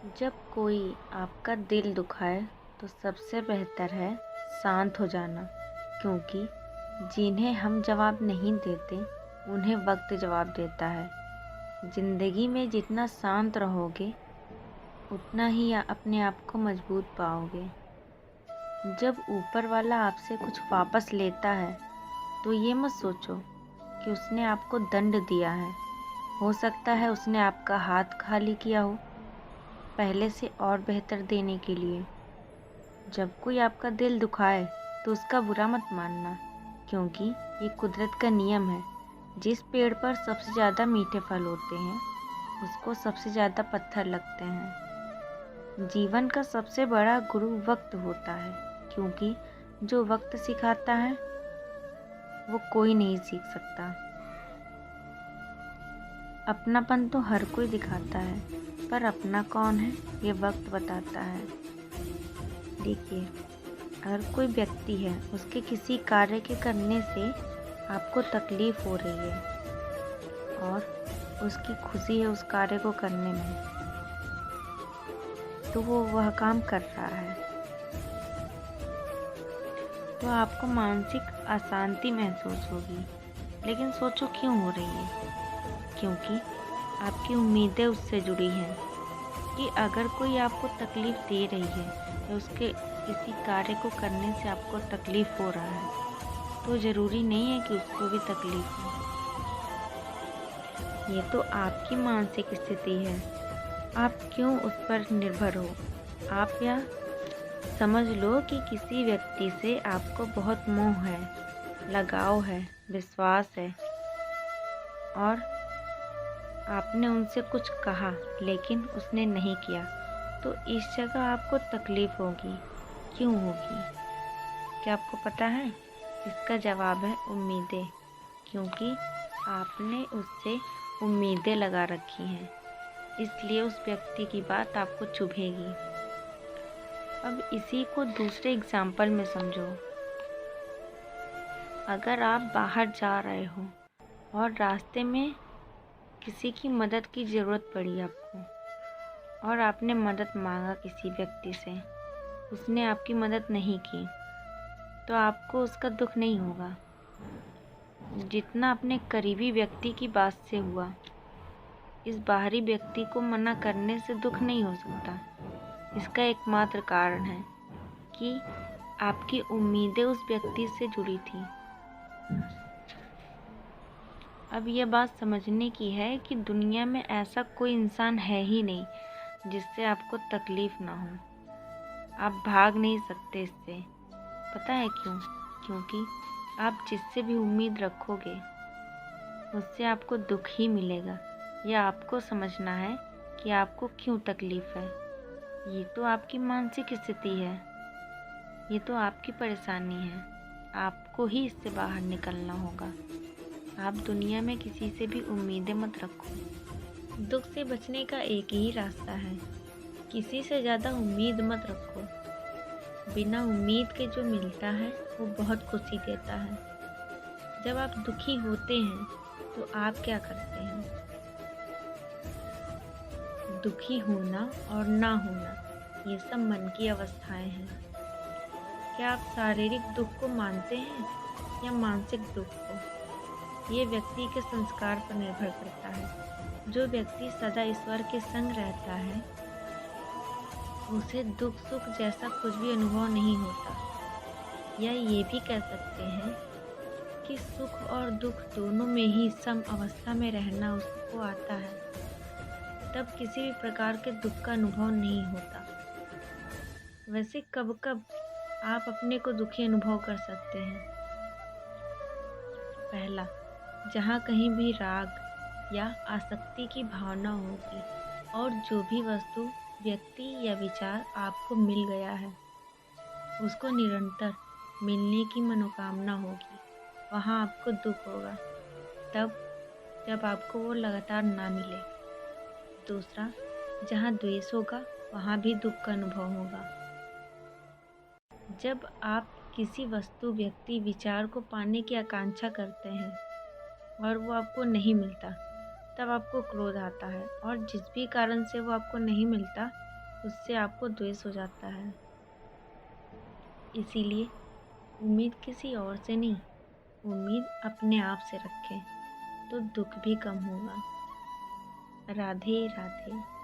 जब कोई आपका दिल दुखाए तो सबसे बेहतर है शांत हो जाना, क्योंकि जिन्हें हम जवाब नहीं देते उन्हें वक्त जवाब देता है। ज़िंदगी में जितना शांत रहोगे उतना ही अपने आप को मजबूत पाओगे। जब ऊपर वाला आपसे कुछ वापस लेता है तो ये मत सोचो कि उसने आपको दंड दिया है। हो सकता है उसने आपका हाथ खाली किया हो पहले से और बेहतर देने के लिए। जब कोई आपका दिल दुखाए तो उसका बुरा मत मानना, क्योंकि ये कुदरत का नियम है। जिस पेड़ पर सबसे ज़्यादा मीठे फल होते हैं उसको सबसे ज़्यादा पत्थर लगते हैं। जीवन का सबसे बड़ा गुरु वक्त होता है, क्योंकि जो वक्त सिखाता है वो कोई नहीं सीख सकता। अपनापन तो हर कोई दिखाता है, पर अपना कौन है ये वक्त बताता है। देखिए, अगर कोई व्यक्ति है, उसके किसी कार्य के करने से आपको तकलीफ़ हो रही है और उसकी खुशी है उस कार्य को करने में, तो वो वह काम कर रहा है, तो आपको मानसिक अशांति महसूस होगी। लेकिन सोचो क्यों हो रही है? क्योंकि आपकी उम्मीदें उससे जुड़ी हैं कि अगर कोई आपको तकलीफ़ दे रही है या उसके किसी कार्य को करने से आपको तकलीफ़ हो रहा है, तो ज़रूरी नहीं है कि उसको भी तकलीफ़ हो। ये तो आपकी मानसिक स्थिति है, आप क्यों उस पर निर्भर हो। आप या समझ लो कि किसी व्यक्ति से आपको बहुत मोह है, लगाव है, विश्वास है और आपने उनसे कुछ कहा लेकिन उसने नहीं किया, तो इस जगह आपको तकलीफ़ होगी। क्यों होगी? क्या आपको पता है? इसका जवाब है उम्मीदें, क्योंकि आपने उससे उम्मीदें लगा रखी हैं, इसलिए उस व्यक्ति की बात आपको चुभेगी। अब इसी को दूसरे एग्जाम्पल में समझो। अगर आप बाहर जा रहे हो और रास्ते में किसी की मदद की ज़रूरत पड़ी आपको और आपने मदद मांगा किसी व्यक्ति से, उसने आपकी मदद नहीं की, तो आपको उसका दुख नहीं होगा जितना अपने करीबी व्यक्ति की बात से हुआ। इस बाहरी व्यक्ति को मना करने से दुख नहीं हो सकता। इसका एकमात्र कारण है कि आपकी उम्मीदें उस व्यक्ति से जुड़ी थी। अब यह बात समझने की है कि दुनिया में ऐसा कोई इंसान है ही नहीं जिससे आपको तकलीफ़ ना हो। आप भाग नहीं सकते इससे। पता है क्यों? क्योंकि आप जिससे भी उम्मीद रखोगे उससे आपको दुख ही मिलेगा। यह आपको समझना है कि आपको क्यों तकलीफ़ है। ये तो आपकी मानसिक स्थिति है, ये तो आपकी परेशानी है। आपको ही इससे बाहर निकलना होगा। आप दुनिया में किसी से भी उम्मीदें मत रखो। दुख से बचने का एक ही रास्ता है, किसी से ज़्यादा उम्मीद मत रखो। बिना उम्मीद के जो मिलता है वो बहुत खुशी देता है। जब आप दुखी होते हैं तो आप क्या करते हैं? दुखी होना और ना होना ये सब मन की अवस्थाएं हैं। क्या आप शारीरिक दुख को मानते हैं या मानसिक दुख को? ये व्यक्ति के संस्कार पर निर्भर करता है। जो व्यक्ति सदा ईश्वर के संग रहता है उसे दुख सुख जैसा कुछ भी अनुभव नहीं होता। या ये भी कह सकते हैं कि सुख और दुख दोनों में ही सम अवस्था में रहना उसको आता है। तब किसी भी प्रकार के दुख का अनुभव नहीं होता। वैसे कब कब आप अपने को दुखी अनुभव कर सकते हैं? पहला, जहाँ कहीं भी राग या आसक्ति की भावना होगी और जो भी वस्तु, व्यक्ति या विचार आपको मिल गया है उसको निरंतर मिलने की मनोकामना होगी, वहाँ आपको दुख होगा। तब जब आपको वो लगातार ना मिले। दूसरा, जहाँ द्वेष होगा वहाँ भी दुख का अनुभव होगा। जब आप किसी वस्तु, व्यक्ति, विचार को पाने की आकांक्षा करते हैं और वो आपको नहीं मिलता, तब आपको क्रोध आता है और जिस भी कारण से वो आपको नहीं मिलता उससे आपको द्वेष हो जाता है। इसीलिए उम्मीद किसी और से नहीं, उम्मीद अपने आप से रखें तो दुख भी कम होगा। राधे राधे।